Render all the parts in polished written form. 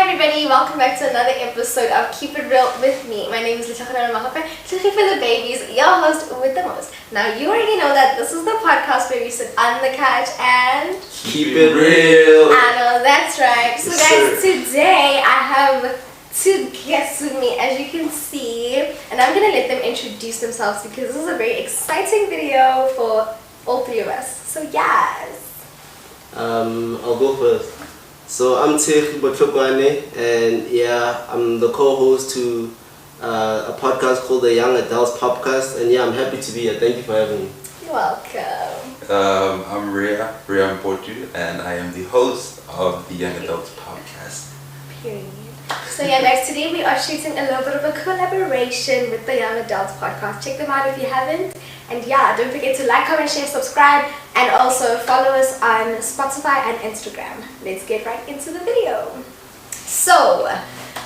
everybody, welcome back to another episode of Keep It Real with me. My name is Lishakana Mahape, looking for the babies, your host with the most. Now you already know that this is the podcast where we sit on the couch and keep it real. I know, that's right. So guys, today I have two guests with me, as you can see, and I'm going to let them introduce themselves because this is a very exciting video for all three of us. So yes. I'll go first. So I'm Tig Botrokwane, and yeah, I'm the co-host to a podcast called the Young Adults Popcast, and yeah, I'm happy to be here. Thank you for having me. You're welcome. I'm Ria Mportu, and I am the host of the Young Adults Podcast. Period. So yeah guys, today we are shooting a little bit of a collaboration with the Young Adults Podcast. Check them out if you haven't. And yeah, don't forget to like, comment, share, subscribe, and also follow us on Spotify and Instagram. Let's get right into the video. So,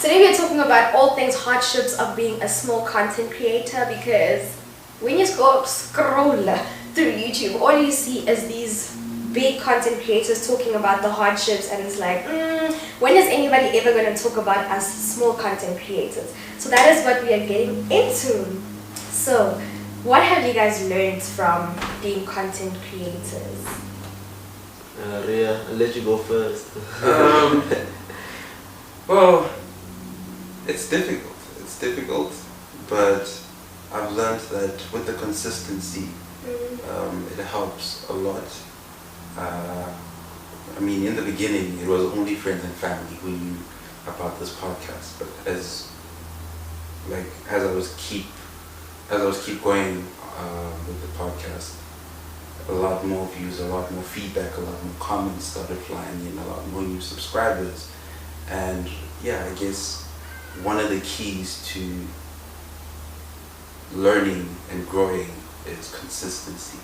today we are talking about all things hardships of being a small content creator, because when you scroll through YouTube, all you see is these big content creators talking about the hardships, and it's like, when is anybody ever going to talk about us small content creators? So that is what we are getting into. So, what have you guys learned from being content creators? Ria, I'll let you go first. Well, it's difficult, but I've learned that with the consistency, it helps a lot. I mean, in the beginning, it was only friends and family who knew about this podcast, but as I was keep going with the podcast, a lot more views, a lot more feedback, a lot more comments started flying in, a lot more new subscribers, and yeah, I guess one of the keys to learning and growing is consistency.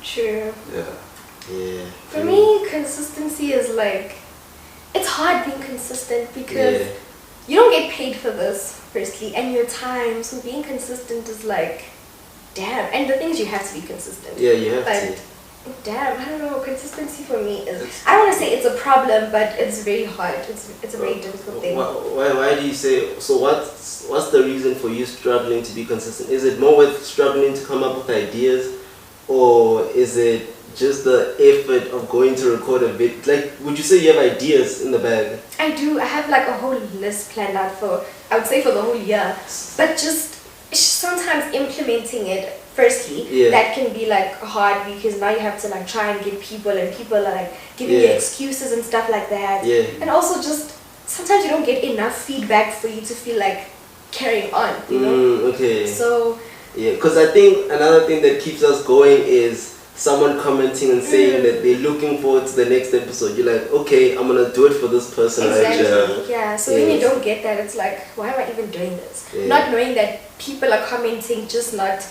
True. Yeah. For me, consistency is like, it's hard being consistent because you don't get paid for this, firstly, and your time, so being consistent is like, damn. And the thing is, you have to be consistent. Yeah, you have to. Damn, I don't know, consistency for me is, I don't want to say it's a problem, but it's very hard. It's a very difficult thing. Why do you say, so what's the reason for you struggling to be consistent? Is it more with struggling to come up with ideas, or is it just the effort of going to record a bit? Like, would you say you have ideas in the bag? I do. I have like a whole list planned out for, I would say, for the whole year. But just sometimes implementing it, firstly, that can be like hard, because now you have to like try and get people, and people are like giving you excuses and stuff like that. And also just sometimes you don't get enough feedback for you to feel like carrying on, you know? Okay. So yeah, because I think another thing that keeps us going is someone commenting and saying that they're looking forward to the next episode. You're like, okay, I'm gonna do it for this person. Exactly. Yeah. So when you don't get that, it's like, why am I even doing this? Not knowing that people are commenting, just not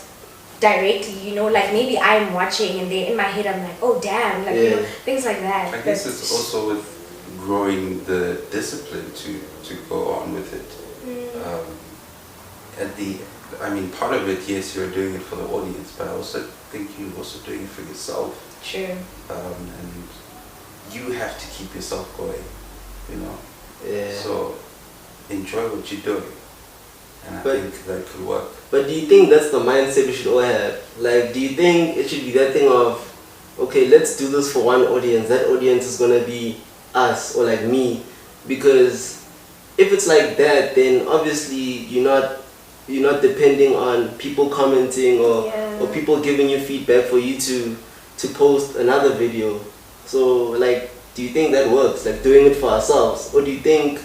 directly, you know, like maybe I'm watching and then in my head I'm like, oh damn, like you know, things like that. I guess it's also with growing the discipline to go on with it. Part of it, yes, you're doing it for the audience, but I also think you're also doing it for yourself. True. And you have to keep yourself going, you know. So enjoy what you're doing, and I think that could work. But do you think that's the mindset we should all have? Like, do you think it should be that thing of, okay, let's do this for one audience, that audience is gonna be us, or like me? Because if it's like that, then obviously you're not depending on people commenting or people giving you feedback for you to post another video. So like, do you think that works, like doing it for ourselves? Or do you think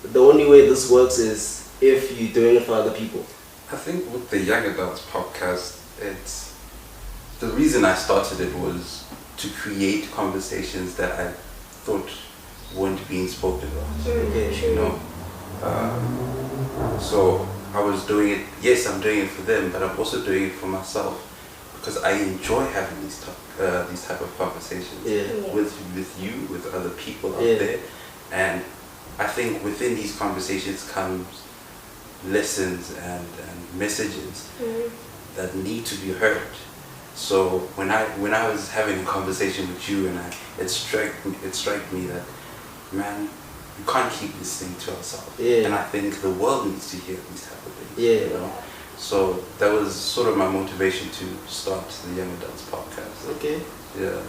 the only way this works is if you're doing it for other people? I think with the Young Adults Podcast, the reason I started it was to create conversations that I thought weren't being spoken about. You know? So I was doing it, yes, I'm doing it for them, but I'm also doing it for myself, because I enjoy having these type of conversations with you, with other people out there. And I think within these conversations comes lessons and messages that need to be heard. So when I was having a conversation with you, and it struck me that, man, you can't keep this thing to ourselves. Yeah. And I think the world needs to hear these type of things. Yeah. You know? So that was sort of my motivation to start the Young Adults podcast. Okay. Yeah.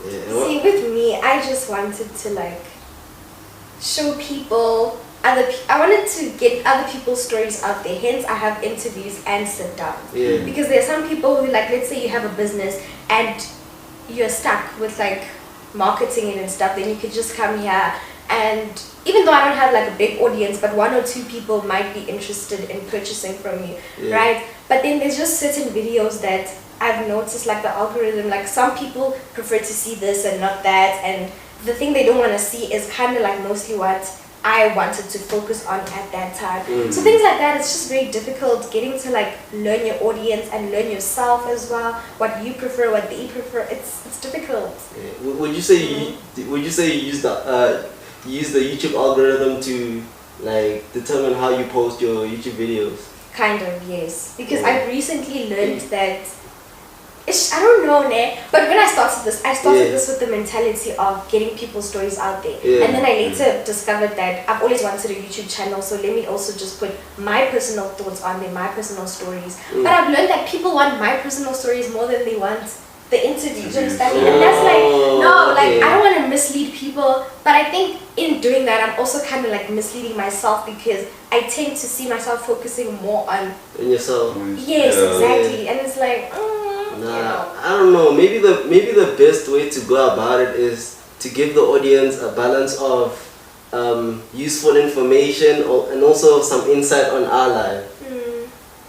Yeah. See, with me, I just wanted to like show people I wanted to get other people's stories out there. Hence, I have interviews and sit down. Yeah. Because there are some people who, like, let's say you have a business and you're stuck with like marketing it and stuff. Then you could just come here, and even though I don't have like a big audience, but 1 or 2 people might be interested in purchasing from you, right? But then there's just certain videos that I've noticed, like the algorithm, like some people prefer to see this and not that, and the thing they don't want to see is kind of like mostly what I wanted to focus on at that time. So things like that, it's just very difficult getting to like learn your audience and learn yourself as well, what you prefer, what they prefer. It's difficult. Yeah. Would you say you use the YouTube algorithm to like determine how you post your YouTube videos? Kind of, yes. Because I've recently learned that I don't know, but when I started this with the mentality of getting people's stories out there. And then I later discovered that I've always wanted a YouTube channel, so let me also just put my personal thoughts on there, my personal stories. But I've learned that people want my personal stories more than they want the interview, do you understand me? And that's like, no, like I don't want to mislead people, but I think in doing that I'm also kind of like misleading myself, because I tend to see myself focusing more on yourself. Yes, exactly. And it's like, I don't know. Maybe the best way to go about it is to give the audience a balance of useful information and also some insight on our life.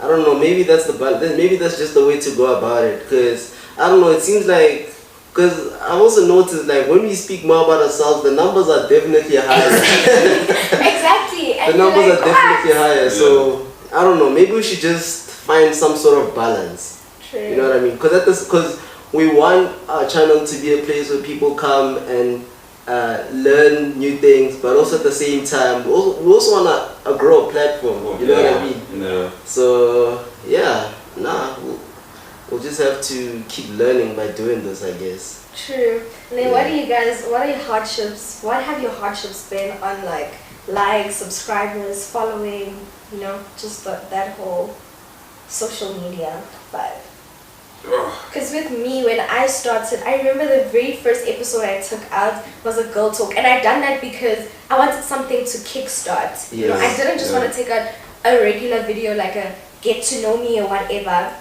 I don't know. Maybe that's just the way to go about it. Because I don't know. It seems like, because I've also noticed, like, when we speak more about ourselves, the numbers are definitely higher. Exactly. The numbers are definitely higher. So I don't know. Maybe we should just find some sort of balance. True. You know what I mean? Because we want our channel to be a place where people come and learn new things, but also at the same time, we also want a grow platform. You know what I mean? Yeah. So we'll just have to keep learning by doing this, I guess. True. And then what are your hardships? What have your hardships been on, like, likes, subscribers, following, you know, just that whole social media vibe? Because with me, when I started, I remember the very first episode I took out was a girl talk, and I done that because I wanted something to kickstart. You know, I didn't just want to take out a regular video, like a get to know me or whatever.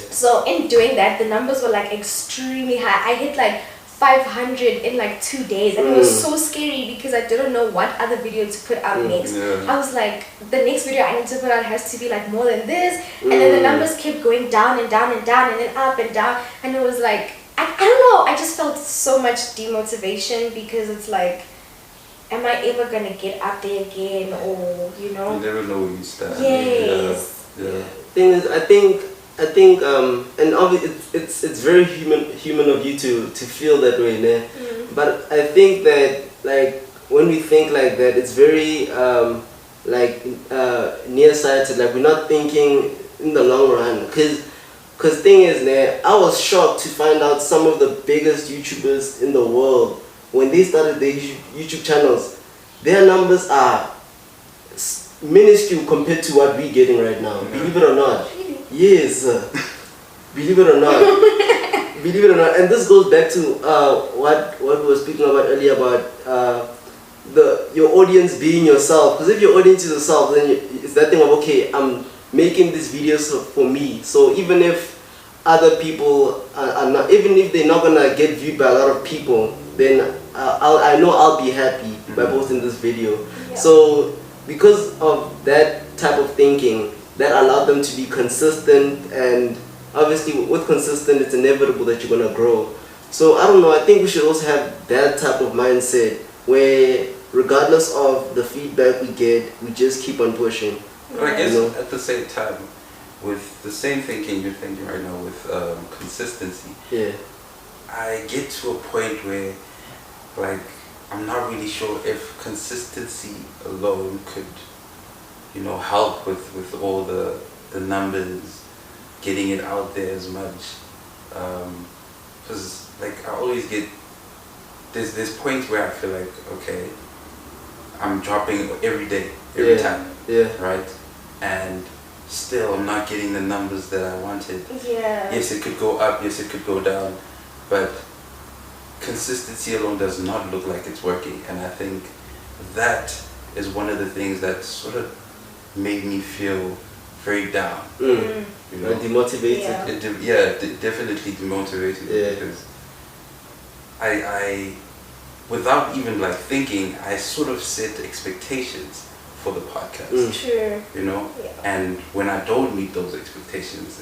So in doing that, the numbers were like extremely high. I hit like 500 in like 2 days, and it was so scary because I didn't know what other video to put out next. I was like, the next video I need to put out has to be like more than this, and then the numbers kept going down and down and down, and then up and down, and it was like, I don't know, I just felt so much demotivation, because it's like, am I ever gonna get up there again, or you know? You never know where you stand. Yes. Thing is, I think, and obviously it's very human of you to feel that way, né? But I think that, like, when we think like that, it's very nearsighted. Like, we're not thinking in the long run. Cause thing is, né, I was shocked to find out some of the biggest YouTubers in the world, when they started their YouTube channels, their numbers are minuscule compared to what we're getting right now. Believe it or not. Yes. Believe it or not. Believe it or not. And this goes back to what we were speaking about earlier, about your audience being yourself. Because if your audience is yourself, then it's that thing of, okay, I'm making these videos for me. So even if other people are not, even if they're not gonna get viewed by a lot of people, then I know I'll be happy by posting this video. So because of that type of thinking, that allowed them to be consistent, and obviously with consistent, it's inevitable that you're gonna grow. So I don't know, I think we should also have that type of mindset where regardless of the feedback we get, we just keep on pushing. But I guess at the same time, with the same thinking you're thinking right now with consistency, I get to a point where, like, I'm not really sure if consistency alone could, you know, help with all the numbers, getting it out there as much. Because like, I always get, there's points where I feel like, okay, I'm dropping every day, every time, Yeah. right? And still I'm not getting the numbers that I wanted. Yeah. Yes, it could go up, yes, it could go down, but consistency alone does not look like it's working. And I think that is one of the things that sort of made me feel very down. You know? Demotivated. Yeah. Definitely demotivated. Yeah. Because I, without even like thinking, I sort of set expectations for the podcast. True. You know, Yeah. and when I don't meet those expectations,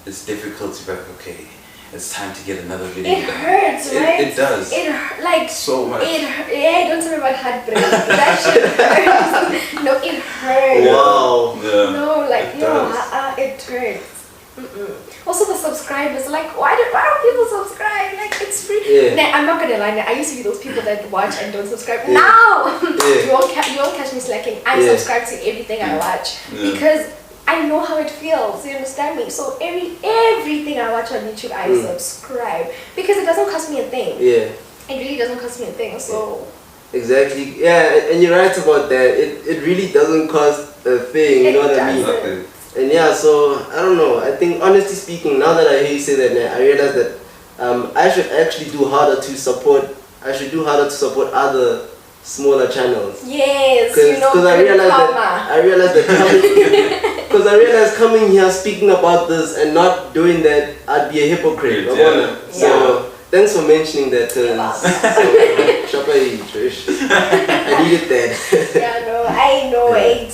it's difficult to be like, okay, it's time to get another video. It hurts, right? It does. It like so much. Don't tell me about heartbreak. That shit hurts. No, it hurts. Wow. Yeah. No, like It no, does. it hurts. Also the subscribers, like why don't people subscribe? Like it's free. Yeah. Nah, I'm not gonna lie. I used to be those people that watch and don't subscribe. Now you won't catch me slacking. I subscribe to everything I watch because I know how it feels. You understand me? So everything I watch on YouTube, I subscribe because it doesn't cost me a thing. Yeah. It really doesn't cost me a thing. So Exactly. Yeah, and you're right about that. It really doesn't cost a thing. You know what I mean? Nothing. And yeah, so I don't know. I think honestly speaking, now that I hear you say that, I realize that I should actually do harder to support. I should do harder to support other smaller channels. yes, Because I realized that coming here speaking about this and not doing that, I'd be a hypocrite. Yeah. So thanks for mentioning that. I needed that. Yeah, no, I know. Hey,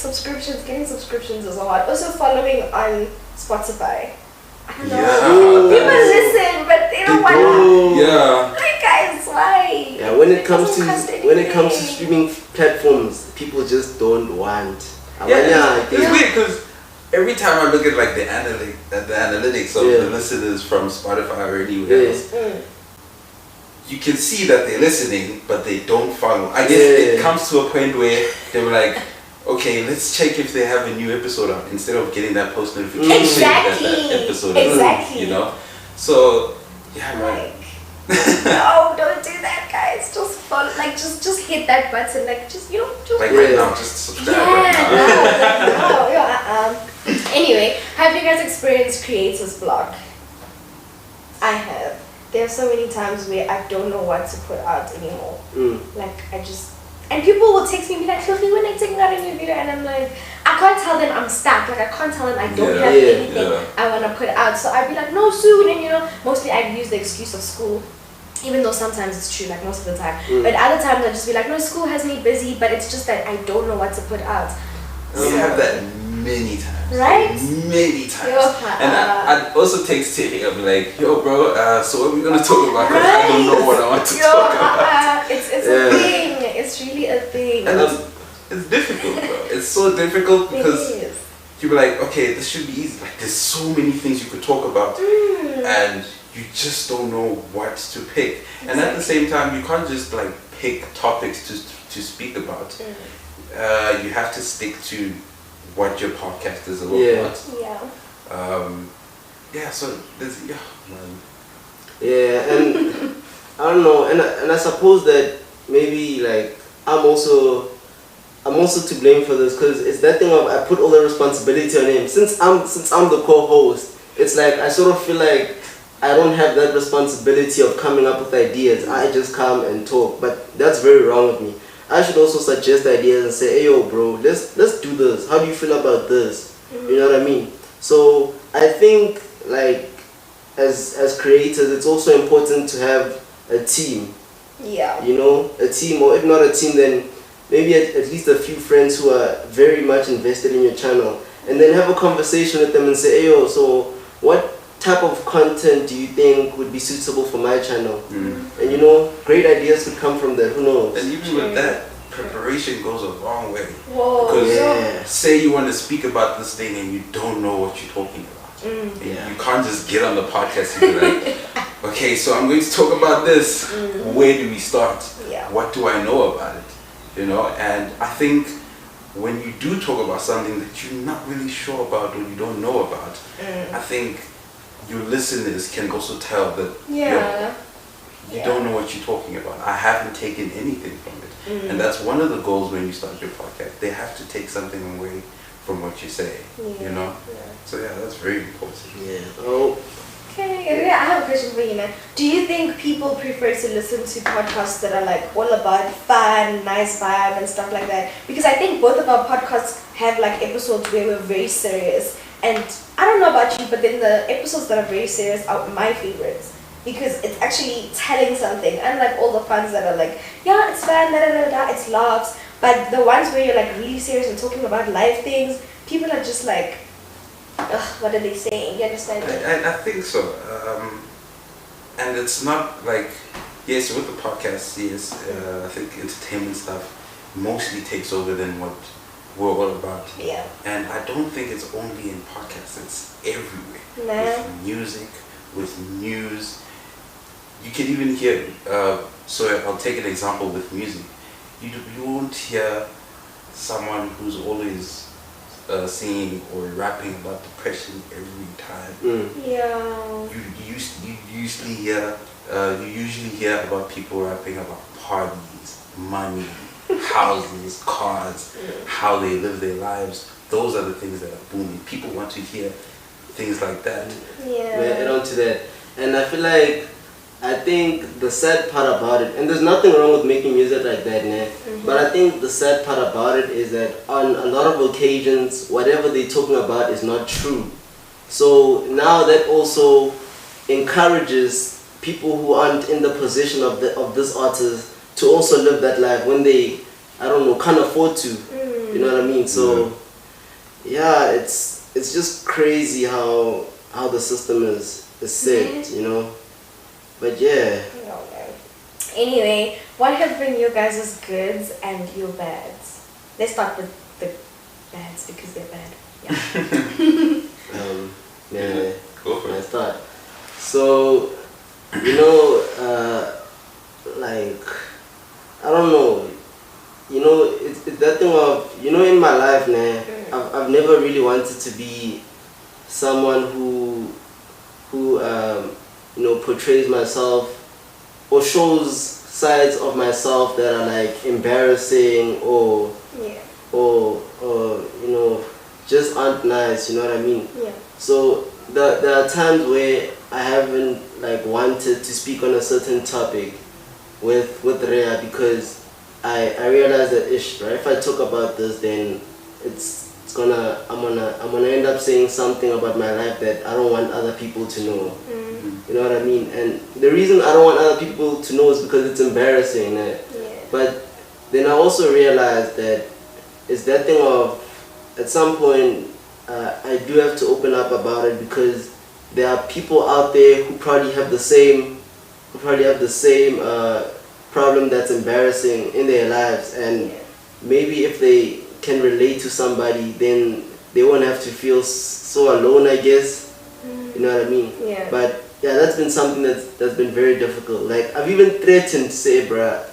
getting subscriptions is hard. Also following on Spotify. I don't know. Yeah. People listen, but they don't want to. Yeah. Like, guys, why? Yeah, when it comes doesn't to cost streaming platforms, people just don't want. It's weird because every time I look at like the analytics of the listeners from Spotify or anywhere else, you can see that they're listening, but they don't follow. I guess it comes to a point where they were like, okay, let's check if they have a new episode out instead of getting that post notification that episode is out, you know? So, yeah, man. No, don't do that, guys. Just follow, like, just hit that button, like, just just like right now, just subscribe right now. Anyway, have you guys experienced creators block? I have. There are so many times where I don't know what to put out anymore. Like and people will text me and be like, Hlogi, when are you taking out a new video? And I'm like, I can't tell them I'm stuck. Like I can't tell them I don't have anything I want to put out. So I'd be like, no, soon. And mostly I'd use the excuse of school. Even though sometimes it's true, like most of the time. But other times I'd just be like, no, school has me busy. But it's just that I don't know what to put out. We have that many times. Right? Many times. And I'd also text Terry, I'd be like, yo bro, so what are we going to talk about? Because I don't know what I want to talk about. It's a thing. It's really a thing. And it's difficult, bro. It's so difficult because you'd be like, okay, this should be easy. Like there's so many things you could talk about. And you just don't know what to pick. Exactly. And at the same time, you can't just like pick topics to speak about. You have to stick to what your podcast is all about. So there's man. Yeah, and I don't know, and I suppose that maybe like I'm also to blame for this because it's that thing of I put all the responsibility on him. Since I'm the co-host, it's like I sort of feel like I don't have that responsibility of coming up with ideas. I just come and talk, but that's very wrong of me. I should also suggest ideas and say, hey yo bro, let's do this. How do you feel about this? You know what I mean? So I think like as creators, it's also important to have a team. Yeah. A team, or if not a team, then maybe at least a few friends who are very much invested in your channel, and then have a conversation with them and say, hey yo, so what type of content do you think would be suitable for my channel? And great ideas could come from that. Who knows? And even with that, preparation goes a long way. Whoa. Because say you want to speak about this thing and you don't know what you're talking about. You can't just get on the podcast and be like, okay, so I'm going to talk about this. Where do we start? What do I know about it? And I think when you do talk about something that you're not really sure about or you don't know about, I think your listeners can also tell that you don't know what you're talking about. I haven't taken anything from it. And that's one of the goals when you start your podcast. They have to take something away from what you say, you know? So yeah, that's very important. Yeah. Oh. Okay, I have a question for you, man. Do you think people prefer to listen to podcasts that are like all about fun, nice vibe and stuff like that? Because I think both of our podcasts have like episodes where we're very serious. And I don't know about you, but then the episodes that are very serious are my favorites. Because it's actually telling something. Unlike all the funs that are like, yeah, it's fun, da da da da, it's laughs. But the ones where you're like really serious and talking about life things, people are just like, ugh, what are they saying? You understand? I think so. And it's not like, yes, with the podcast, yes, I think entertainment stuff mostly takes over than what we're all about. Yeah. And I don't think it's only in podcasts, it's everywhere. Nah. With music, with news. You can even hear, so I'll take an example with music. You won't hear someone who's always singing or rapping about depression every time. Yeah. You usually hear about people rapping about parties, money, houses, cars, how they live their lives. Those are the things that are booming. People want to hear things like that. Yeah. Add on to that. And I feel like, I think the sad part about it, and there's nothing wrong with making music like that, nah? But I think the sad part about it is that on a lot of occasions, whatever they're talking about is not true. So now that also encourages people who aren't in the position of this artist to also live that life when they, I don't know, can't afford to. You know what I mean? So yeah, it's just crazy how the system is set, you know. But yeah. Okay. Anyway, what have been your guys' goods and your bads? Let's start with the bads because they're bad. Yeah. Yeah. Go for it. I start. So, you know, like, I don't know. You know, it's that thing of, you know, in my life, I've never really wanted to be someone who you know, portrays myself or shows sides of myself that are like embarrassing or you know, just aren't nice, you know what I mean? Yeah. So there are times where I haven't like wanted to speak on a certain topic with Rhea because I realized that right, if I talk about this, then I'm gonna end up saying something about my life that I don't want other people to know. You know what I mean? And the reason I don't want other people to know is because it's embarrassing. But then I also realized that it's that thing of, at some point, I do have to open up about it because there are people out there who probably have the same problem that's embarrassing in their lives, and maybe if they can relate to somebody, then they won't have to feel so alone, I guess. You know what I mean? Yeah. But yeah, that's been something that's been very difficult. Like, I've even threatened to say, bruh,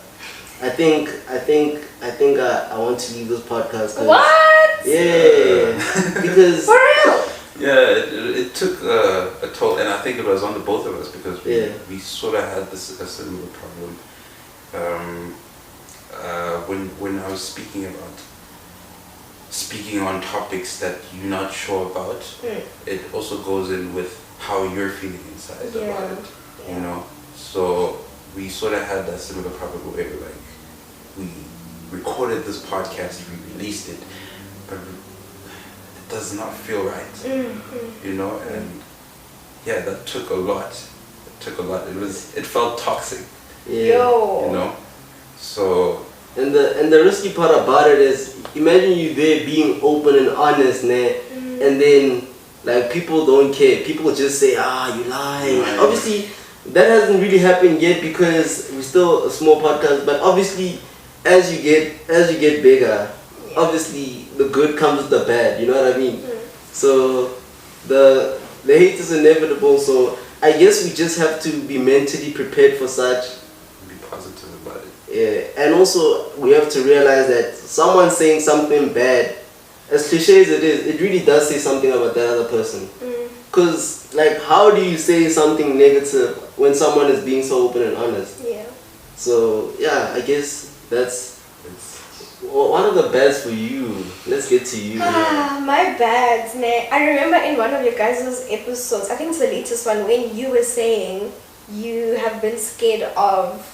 I think I want to leave this podcast. What? Yeah. Because for real? Yeah, it took a toll, and I think it was on the both of us because we sort of had a similar problem. When I was speaking on topics that you're not sure about, it also goes in with how you're feeling inside about it, you know. So we sort of had that similar problem where like we recorded this podcast, we released it, but it does not feel right, you know. And yeah, that took a lot. It felt toxic, you know. So. And the risky part about it is, imagine you there being open and honest, and then like people don't care. People just say, you lying. Right. Obviously, that hasn't really happened yet because we're still a small podcast. But obviously, as you get bigger, obviously the good comes with the bad. You know what I mean? So the hate is inevitable. So I guess we just have to be mentally prepared for such. Be positive about it. Yeah, and also we have to realize that someone saying something bad, as cliche as it is, it really does say something about that other person. Because, like, how do you say something negative when someone is being so open and honest? Yeah. So, yeah, I guess that's What are the bads for you? Let's get to you. My bads, man. I remember in one of your guys' episodes, I think it's the latest one, when you were saying you have been scared of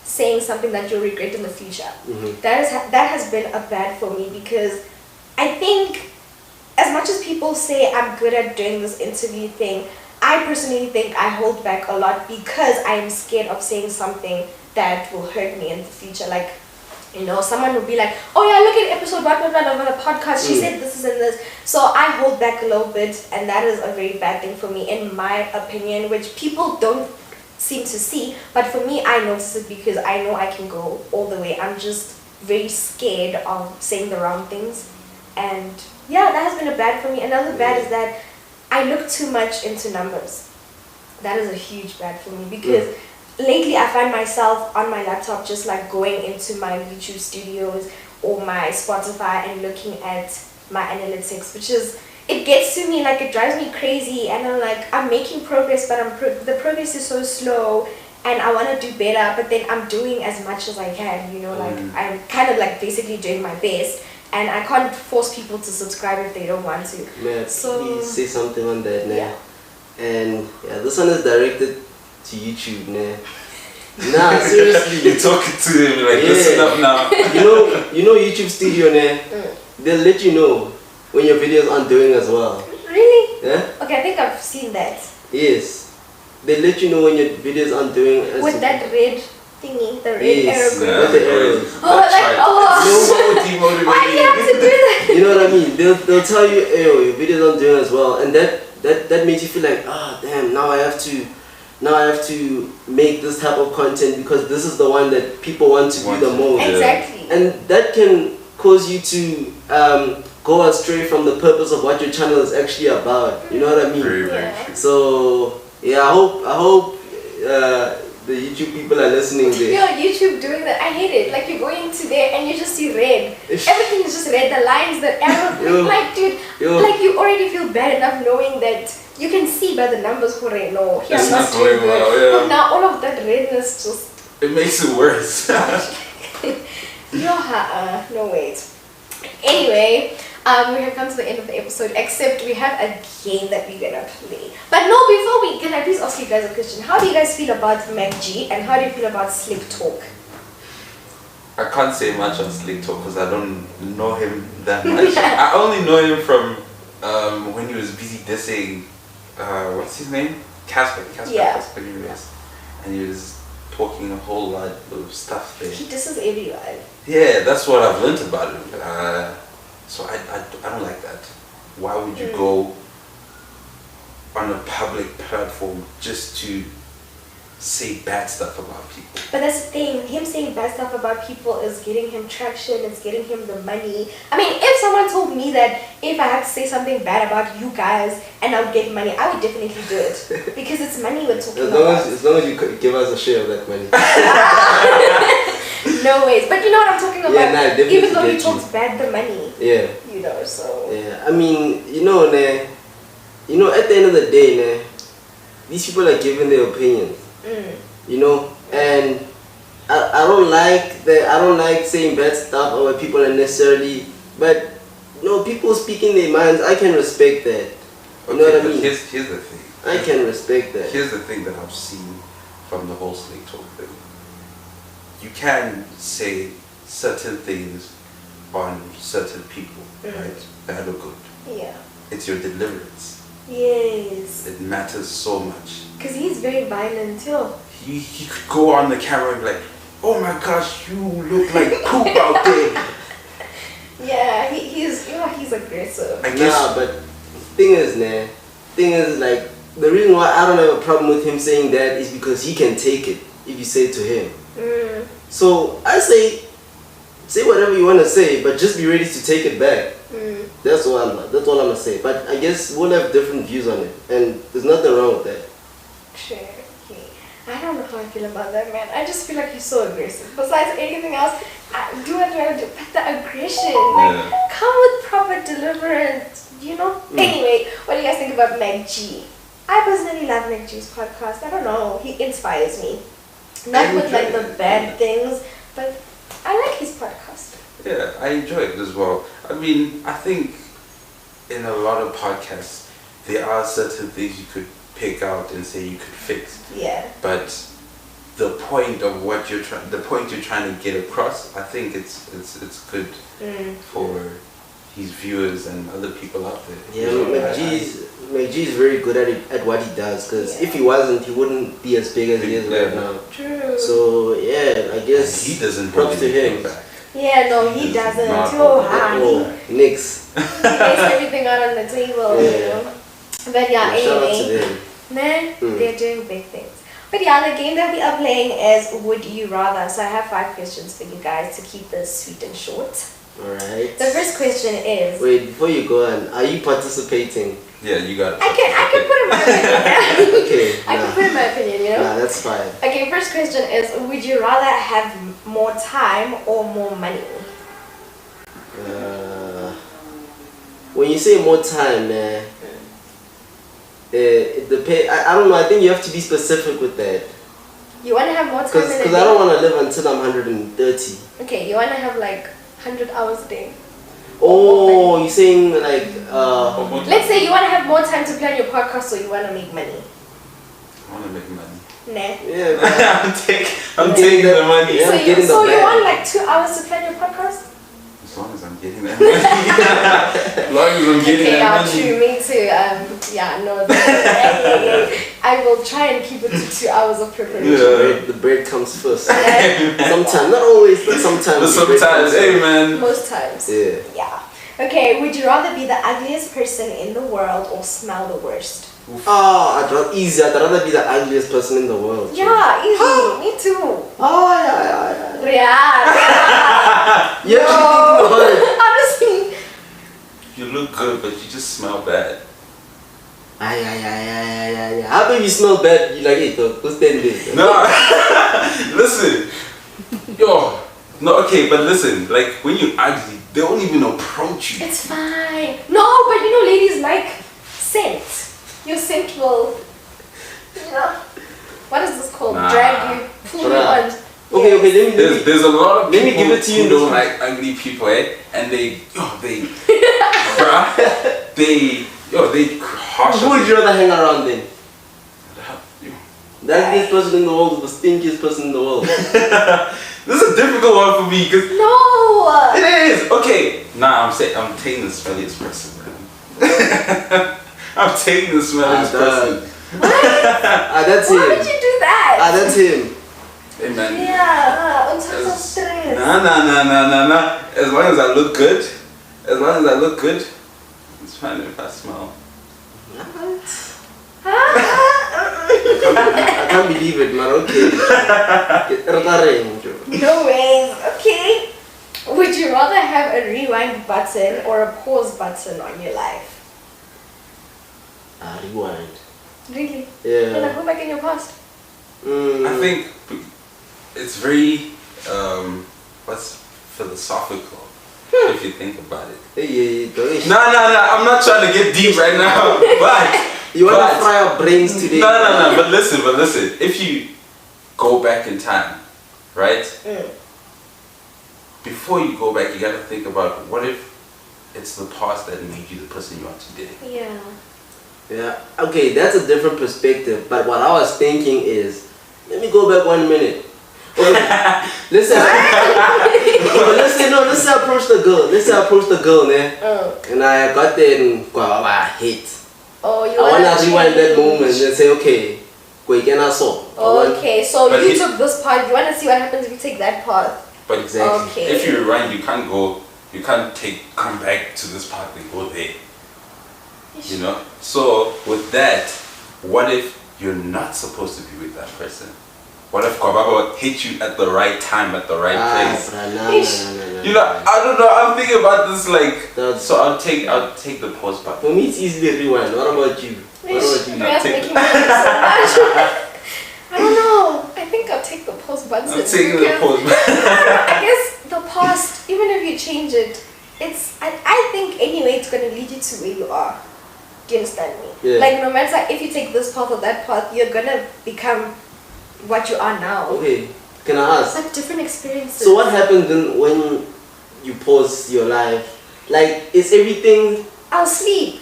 saying something that you'll regret in the future. Mm-hmm. That has been a bad for me, because I think as much as people say I'm good at doing this interview thing, I personally think I hold back a lot because I am scared of saying something that will hurt me in the future. Like, you know, someone will be like, oh yeah, look at episode blah blah blah of the podcast, she said this is and this. So I hold back a little bit, and that is a very bad thing for me, in my opinion, which people don't seem to see. But for me, I notice it because I know I can go all the way. I'm just very scared of saying the wrong things. And yeah, that has been a bad for me. Another bad is that I look too much into numbers. That is a huge bad for me, because lately I find myself on my laptop just like going into my YouTube studios or my Spotify and looking at my analytics, which is, it gets to me, like it drives me crazy, and I'm like, I'm making progress, but the progress is so slow, and I want to do better, but then I'm doing as much as I can, you know, like I'm kind of like basically doing my best, and I can't force people to subscribe if they don't want to. Man, so please say something on that, man. Yeah. And yeah, this one is directed to YouTube, man. Nah, seriously. You're talking to him like, listen up now. You know YouTube Studio, man. They'll let you know when your videos aren't doing as well. Really? Yeah? Okay, I think I've seen that. Yes. They let you know when your videos aren't doing as With that red thingy, the red Yes, arrow. with the arrows. Oh, like, No, why do you have to do that? You know what I mean? They'll tell you, hey, your videos aren't doing as well, and that makes you feel like, damn, now I have to make this type of content because this is the one that people want to view the most. Exactly. And that can cause you to go astray from the purpose of what your channel is actually about. You know what I mean? Very, very Yeah. true. So yeah, I hope the YouTube people are listening there. Yo, YouTube doing that, I hate it. Like, you go into there and you just see red. Everything is just red. The lines, the arrow. Like, dude, like you already feel bad enough knowing that you can see by the numbers who they know. Here, It's I'm not doing going well, yeah. But now all of that redness just. It makes it worse. No wait. Anyway, we have come to the end of the episode, except we have a game that we're gonna play. But no, before we can I please ask you guys a question? How do you guys feel about MacG, and how do you feel about Slick Talk? I can't say much on Slick Talk because I don't know him that much. I only know him from when he was busy dissing, what's his name? Casper, anyways. And he was talking a whole lot of stuff there. He disses everyone. Yeah, that's what I've learned about him. So I don't like that. Why would you go on a public platform just to say bad stuff about people? But that's the thing, him saying bad stuff about people is getting him traction, it's getting him the money. I mean, if someone told me that if I had to say something bad about you guys and I would get money, I would definitely do it. Because it's money we're talking about. As long as you could give us a share of that money. No ways. But you know what I'm talking about? Yeah, nah, definitely even though he get talks you. bad, the money. Yeah. You know, so. Yeah. I mean, you know, at the end of the day, these people are giving their opinions. You know, and I don't like that. I don't like saying bad stuff about people unnecessarily. But you know, people speaking their minds, I can respect that. You know what I mean? Here's the thing. I can respect that. Here's the thing that I've seen from the whole Slick Talk thing. You can say certain things on certain people, right? Bad or good. Yeah. It's your deliverance. Yes. It matters so much. Because he's very violent, yo. He could go on the camera and be like, oh my gosh, you look like poop out there. Yeah, he's aggressive. I guess. Nah, but thing is like the reason why I don't have a problem with him saying that is because he can take it if you say it to him. So I say whatever you want to say, but just be ready to take it back. That's all I'm gonna say. But I guess we'll have different views on it, and there's nothing wrong with that. Sure. Okay. I don't know how I feel about that, man. I just feel like he's so aggressive. Besides anything else, do what I do. But the aggression, like, come with proper deliverance, you know? Anyway, what do you guys think about MacG? I personally love MacG's podcast. I don't know. He inspires me. Not with like the bad things, but I like his podcast. I enjoy it as well. I mean, I think in a lot of podcasts, there are certain things you could pick out and say you could fix. Yeah. But the point of what you're trying, the point you're trying to get across, I think it's good for his viewers and other people out there. Yeah, McG is very good at what he does. Because if he wasn't, he wouldn't be as big as he is right now. True. So yeah, I guess and he doesn't props to him. back. Yeah, no, he doesn't. Nix. He takes everything out on the table, you know. But yeah, Shout out to anyway, them. man, they're doing big things. But yeah, the game that we are playing is Would You Rather. So I have 5 questions for you guys to keep this sweet and short. Alright. The first question is... Wait, before you go on, are you participating? Yeah, you got it. I can put in my opinion. Okay. I can put in my opinion, you know? Nah, that's fine. Okay, first question is, would you rather have more time or more money? When you say more time, it depends. I don't know. I think you have to be specific with that. You want to have more time in a Because day? I don't want to live until I'm 130. Okay, you want to have like 100 hours a day. Oh, you're saying like Let's say you want to have more time to plan your podcast, so you want to make money. I want to make money. Nah. yeah. I'm taking the money. Yeah, So, I'm getting so the you bag. want like 2 hours to plan your podcast? As long as I'm getting that money. As long as I'm getting Okay, that yeah, money. true. Me too. Yeah, no. I will try and keep it to 2 hours of preparation. Yeah. The bread comes first. Yeah. Sometimes, not always, but sometimes. But the bread sometimes, comes hey first. man. Most times. Yeah. Yeah. Okay, would you rather be the ugliest person in the world or smell the worst? I'd rather be the ugliest person in the world. Yeah, easy. Me too. Oh, yeah. Yeah. You're actually thinking about it. Honestly. You look good, but you just smell bad. Yeah. How about you smell bad? You like it, go stand there. No, listen. Yo, no, okay, but listen. Like when you ugly, they won't even approach you. It's fine. No, but you know, ladies like scent. Your scent will, you know, what is this called? Nah. Drag you, pull you on. Okay, let me. There's a lot of Let me people give it to you who in don't this like ugly people, and they bruh, they harsh. Who would you rather hang around then? You. The ugliest person in the world or the stinkiest person in the world? This is a difficult one for me because No. it is okay. Nah, I'm taking the smelliest person, man. I'm taking the smelliest person. That's Why him. would you do that? That's him. Hey man. Yeah, on top of stress. Nah. As long as I look good, it's fine if I smell. I can't believe it, man. Okay. No ways. Okay. Would you rather have a rewind button or a pause button on your life? Rewind. Really? Can I Yeah. go back in your past? I think it's very what's philosophical if you think about it. Hey, No, I'm not trying to get deep right now, but you want to fry our brains today? No, but listen, if you go back in time, right? Before you go back, you gotta think about what if it's the past that made you the person you are today. Yeah. Yeah. Okay, that's a different perspective. But what I was thinking is, let me go back 1 minute. Okay. let's say approach the girl. Let's say I approach the girl, man. And I got there and I hate. Oh, you I want wanna rewind that moment and say, okay, go again. I saw. Okay, so But you he- took this part. You want to see what happens if you take that part? But Exactly. Okay. if you rewind, you can't come back to this part and go there. You know? So with that, what if you're not supposed to be with that person? What if Kwababa hit you at the right time, at the right place? No. You know, I don't know, I'm thinking about this like, That's- so I'll take the pause button. For me, it's easily rewind. What about you? What about you? You're take- making me think so much. I don't know. I think I'll take the pause button. I'm taking the because- pause button. I guess the past, even if you change it, I think anyway it's gonna lead you to where you are. Do you understand me? Yeah. Like no matter if you take this path or that path, you're gonna become what you are now. Okay, can I It's ask? like different experiences. So what happened then when you pause your life? Like, is everything... I'll sleep.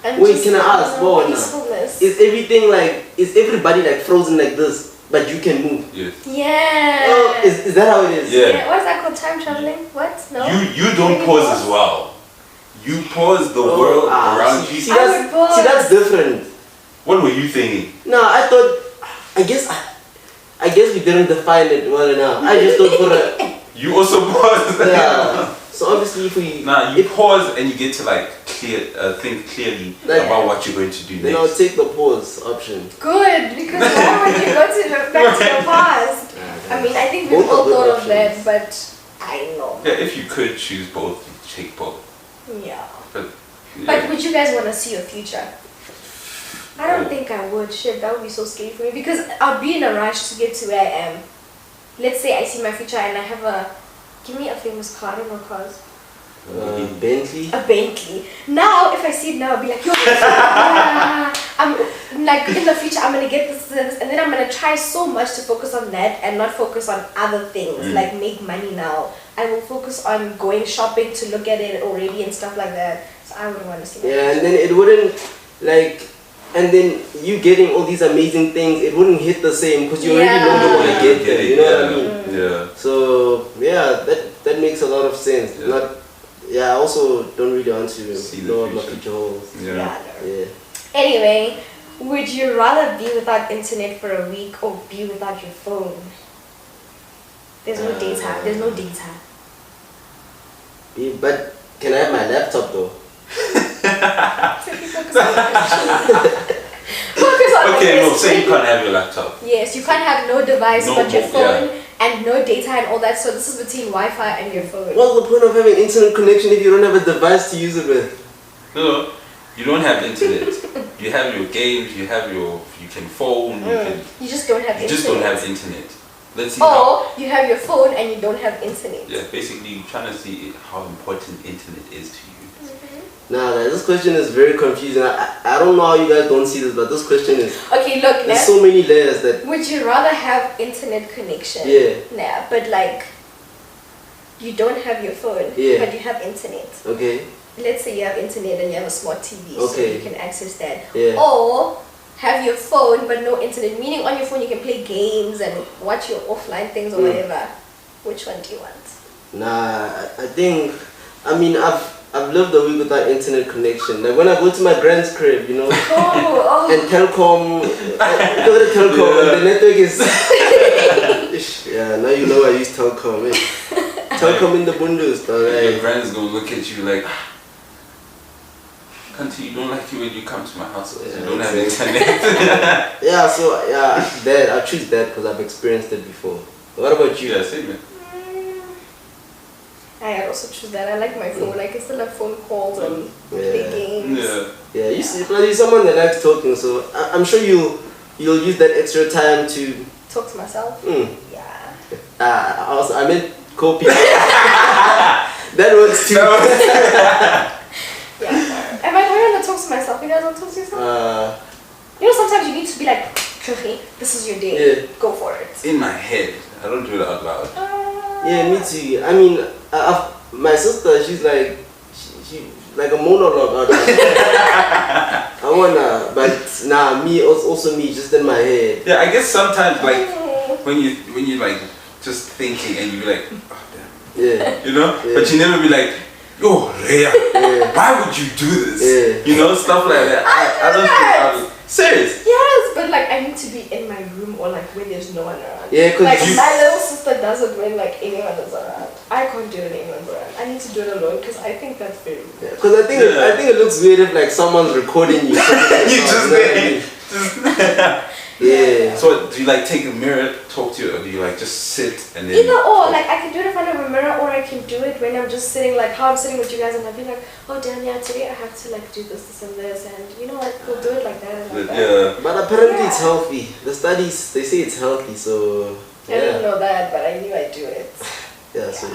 And Wait, just, can I ask, Bona? peacefulness. Is everything like... Is everybody like frozen like this, but you can move? Yes. Yeah. Oh, is that how it is? Yeah. What is that called? Time traveling? What? No. You don't pause as well. You pause the world around you. See, that's different. What were you thinking? No, I thought... I guess we didn't define it well enough. I just thought for a... You also pause. Yeah. So obviously if we... You pause and you get to like think clearly about what you're going to do then next. I'll take the pause option. Good, because why would you go back to the past? I mean, I think we've all thought of that, but I know. Yeah, if you could choose both, you take both. Yeah. But would you guys want to see your future? I don't think I would. Shit, that would be so scary for me because I'll be in a rush to get to where I am. Let's say I see my future and I have a... Give me a famous car. I don't know cars. Bentley? A Bentley. Now, if I see it now, I'll be like, yo, I'm like, in the future, I'm going to get this, and then I'm going to try so much to focus on that and not focus on other things, like make money now. I will focus on going shopping to look at it already and stuff like that. So I wouldn't want to see that. Yeah, and then it wouldn't, like, and then you getting all these amazing things, it wouldn't hit the same because you already know you want to get there, you know what I mean? Yeah. So, yeah, that makes a lot of sense. Yeah. I also don't really want to know what my future. future holds. Yeah. Yeah. Anyway, would you rather be without internet for a week or be without your phone? There's no data. There's no data. Yeah, but can I have my laptop though? Focus on Okay, no, this. say you can't have your laptop. Yes, you can't have no device but your phone, phone and no data and all that. So this is between Wi-Fi and your phone. What's the point of having internet connection if you don't have a device to use it with? No, you don't have internet. You have your games. You can phone. You just don't have You internet. just don't have internet. Let's see Or you have your phone and you don't have internet. Yeah, basically you're trying to see how important internet is to you. Nah, guys, this question is very confusing. I don't know how you guys don't see this, but this question is... Okay, look, there's so many layers that... would you rather have internet connection? Yeah. Nah, but like, you don't have your phone, but you have internet. Okay. Let's say you have internet and you have a smart TV, so you can access that. Yeah. Or have your phone but no internet, meaning on your phone you can play games and watch your offline things or whatever. Which one do you want? Nah, I think... I mean, I've lived a week without internet connection. Like when I go to my grand's crib, you know, and Telkom, go to Telkom, and the network is... yeah, now you know I use Telkom. Telkom in the bundles, Your friends gonna look at you like, Kanti, you don't like it when you come to my house because you don't have internet. Yeah, so I choose that because I've experienced it before. What about you? Yeah, same man. I also choose that. I like my phone. I can still have phone calls and play games. Yeah, you see, but you're someone that likes talking, so I'm sure you'll use that extra time to talk to myself. Yeah. I meant copy. That works too. Yeah. Am I the one that talks to myself? You guys don't talk to yourself? You know, sometimes you need to be like, okay, this is your day. Yeah. Go for it. In my head, I don't do it out loud. Yeah, me too. I mean, my sister, she's like, she like a monologue out I wanna, but nah, me also me, just in my head. Yeah, I guess sometimes like when you like just thinking and you be like, oh damn. Yeah. You know, but you never be like, yo, Rhea, why would you do this? Yeah. You know, stuff like that. I don't think I'm serious. Yes, but like I need to be in my room or like when there's no one around. Yeah, cause like my little sister does it when like anyone is around. I can't do it when anyone's around. I need to do it alone because I think that's very weird. Yeah, cause I think it looks weird if like someone's recording you. You just yeah. So do you like take a mirror, talk to you, or do you like just sit and then? Either or, like I can do it in front of a mirror, or I can do it when I'm just sitting, like how I'm sitting with you guys, and I'll be like, oh damn, yeah, today I have to like do this and this, and you know what, we'll do it like that and like that. Yeah. But apparently it's healthy. The studies, they say it's healthy, so I didn't know that, but I knew I'd do it. Yeah, so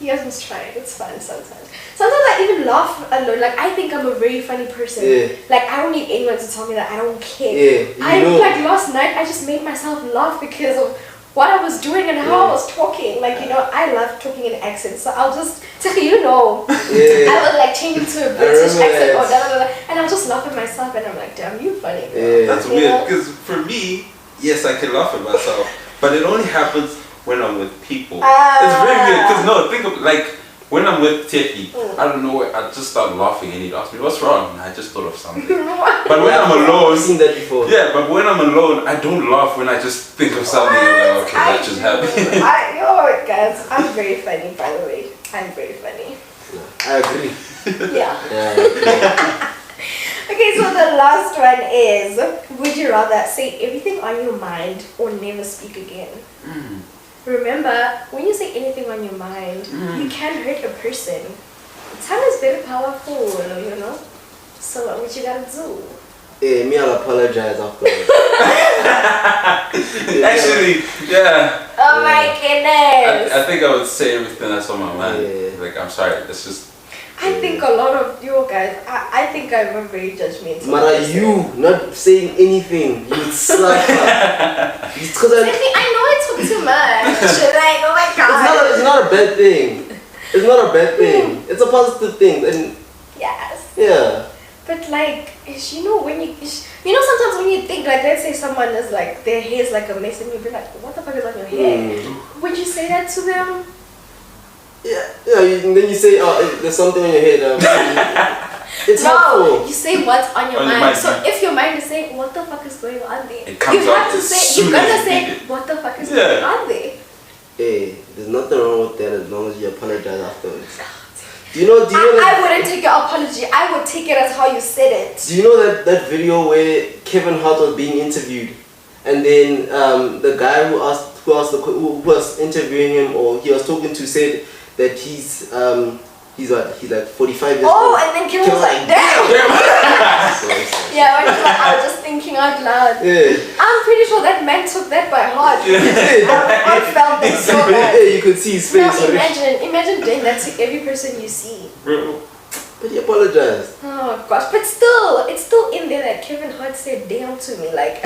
you guys must try it. It's fun sometimes. Sometimes I even laugh alone. Like I think I'm a very funny person. Yeah. Like I don't need anyone to tell me that I don't care. Yeah, Like last night I just made myself laugh because of what I was doing and how I was talking. Like, you know, I love talking in accents, so I'll just, you know, I would like change it to a British accent or and I'll just laugh at myself and I'm like, damn, you funny girl. Yeah. That's weird, because for me, yes, I can laugh at myself, but it only happens when I'm with people. It's very weird, because no, think of like, when I'm with Teki, I don't know, I just start laughing and he asks me, what's wrong? And I just thought of something. But when I'm alone, I've seen that before. Yeah, but when I'm alone, I don't laugh when I just think of something and like, okay, that just happened. Guys, I'm very funny, by the way. I'm very funny. I agree. Yeah. Okay, so the last one is, would you rather say everything on your mind or never speak again? Remember, when you say anything on your mind, you can hurt a person. Time is very powerful, you know? So what you gotta do? Me, I'll apologize afterwards. Actually, yeah. Oh my goodness. I think I would say everything that's on my mind. Yeah. Like, I'm sorry, it's just... I think a lot of you guys, I think I'm a very judgmental Mara, person. you not saying anything, you slap her. Because I know I talk too much. Like, oh my god. It's not a bad thing. It's not a bad thing. It's a positive thing. And yes. yeah. But like, you know, when you know, sometimes when you think, like, let's say someone is like, their hair's like a mess and you be like, what the fuck is on your hair? Would you say that to them? Yeah, and then you say, oh, there's something on your head. It's helpful. You say what's on your mind. So if your mind is saying, what the fuck is going on there? You have to say, you're gonna say, what the fuck is going on there? Hey, there's nothing wrong with that as long as you apologize afterwards. Do you know I wouldn't take your apology. I would take it as how you said it. Do you know that video where Kevin Hart was being interviewed, and then the guy who was interviewing him, or he was talking to, said that he's like 45 years old. Oh, and then Kevin was like, damn. Yeah, when he was like, I was just thinking out loud. Yeah. I'm pretty sure that man took that by heart. I felt that so bad. Yeah, you could see his face. Now imagine doing that to every person you see. But he apologized. Oh gosh, but still, it's still in there that Kevin Hart said damn to me, like,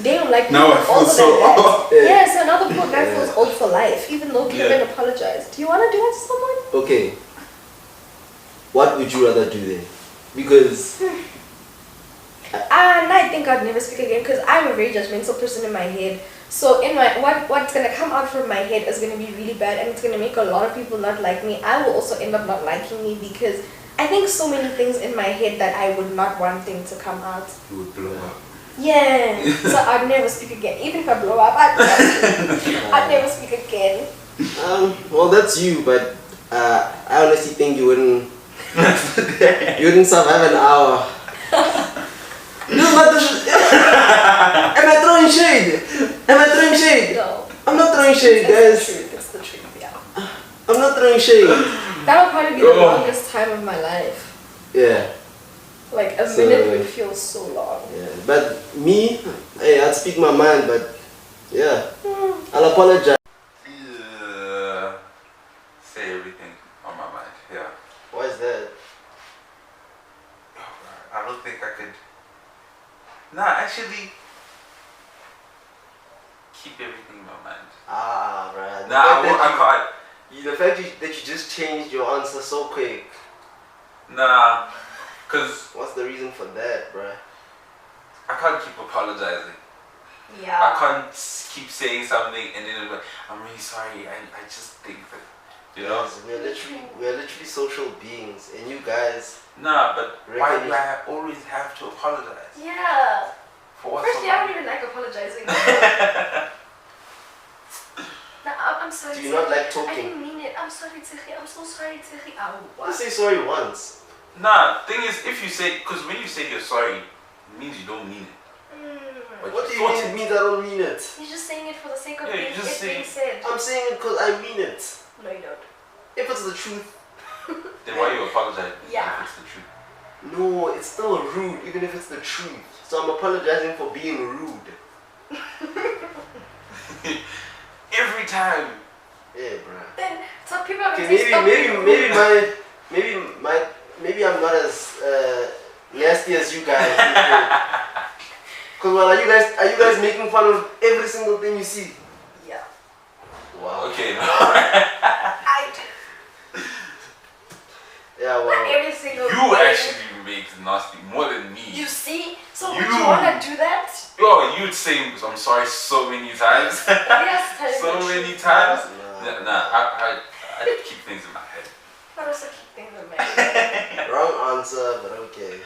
damn, like, now I feel so old. Yeah, so now the poor guy feels old for life, even though Kevin apologized. Do you want to do that to someone? Okay. What would you rather do then? Because... I think I'd never speak again because I'm a very judgmental person in my head. So in my what's gonna come out from my head is gonna be really bad and it's gonna make a lot of people not like me. I will also end up not liking me because I think so many things in my head that I would not want them to come out. You would blow up. Yeah. So I'd never speak again. Even if I blow up, I'd never speak again. Well, that's you, but I honestly think you wouldn't survive an hour. No, am I throwing shade? No. I'm not throwing shade, guys. It's the truth, yeah. I'm not throwing shade. That would probably be the longest time of my life. Yeah. Like a minute would feel so long. Yeah, but me, hey, I'd speak my mind, but yeah, I'll apologize. Say everything on my mind, yeah. Why is that? I don't think I could. Nah, actually, keep everything in my mind. Right. Nah, I can't. The fact that you just changed your answer so quick. Nah, cause what's the reason for that, bruh? I can't keep apologizing. Yeah. I can't keep saying something and then I'm like, I'm really sorry. I just think that, you know. We're literally social beings, and you guys. Nah, but why do I always have to apologize? Yeah. For what? Firstly, I don't even like apologizing. No, I'm sorry. Do you not like talking? I didn't mean it. I'm sorry, Tiggy. I'm so sorry, Tiggy. Just say sorry once. Nah, thing is, if you say, because when you say you're sorry, it means you don't mean it. What do you mean it means I don't mean it? You're just saying it for the sake of being said. I'm saying it because I mean it. No, you don't. If it's the truth. Then why you apologize? Yeah. If it's the truth. No, it's still rude, even if it's the truth. So I'm apologizing for being rude. Every time. Yeah, bruh. Then so people are maybe I'm not as nasty as you guys. Because are you guys making fun of every single thing you see? Yeah. Wow. Okay. I do. Yeah, Not well. every single You day. actually make nasty more than me. You see? So You. would you wanna do that? Yo, you'd say I'm sorry so many times. Yes, tell So me the many truth. times. Nah. Nah, I keep things in my head. I also keep things in my head. Wrong answer, but okay.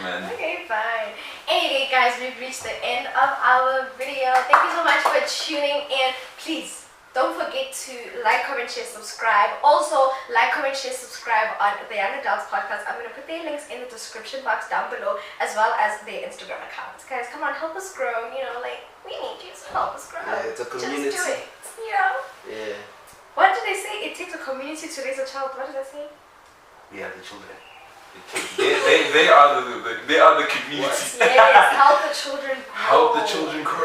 Man. Okay, fine. Anyway, guys, we've reached the end of our video. Thank you so much for tuning in. Please don't forget to like, comment, share, subscribe. Also, like, comment, share, subscribe on the Young Adults Podcast. I'm going to put their links in the description box down below, as well as their Instagram accounts. Guys, come on, help us grow. You know, like, we need you to help us grow. Yeah, it's a community. Just do it. You know? Yeah. What did they say? It takes a community to raise a child. What did I say? We are the children. They are the community. Yes, help the children grow. Help the children grow.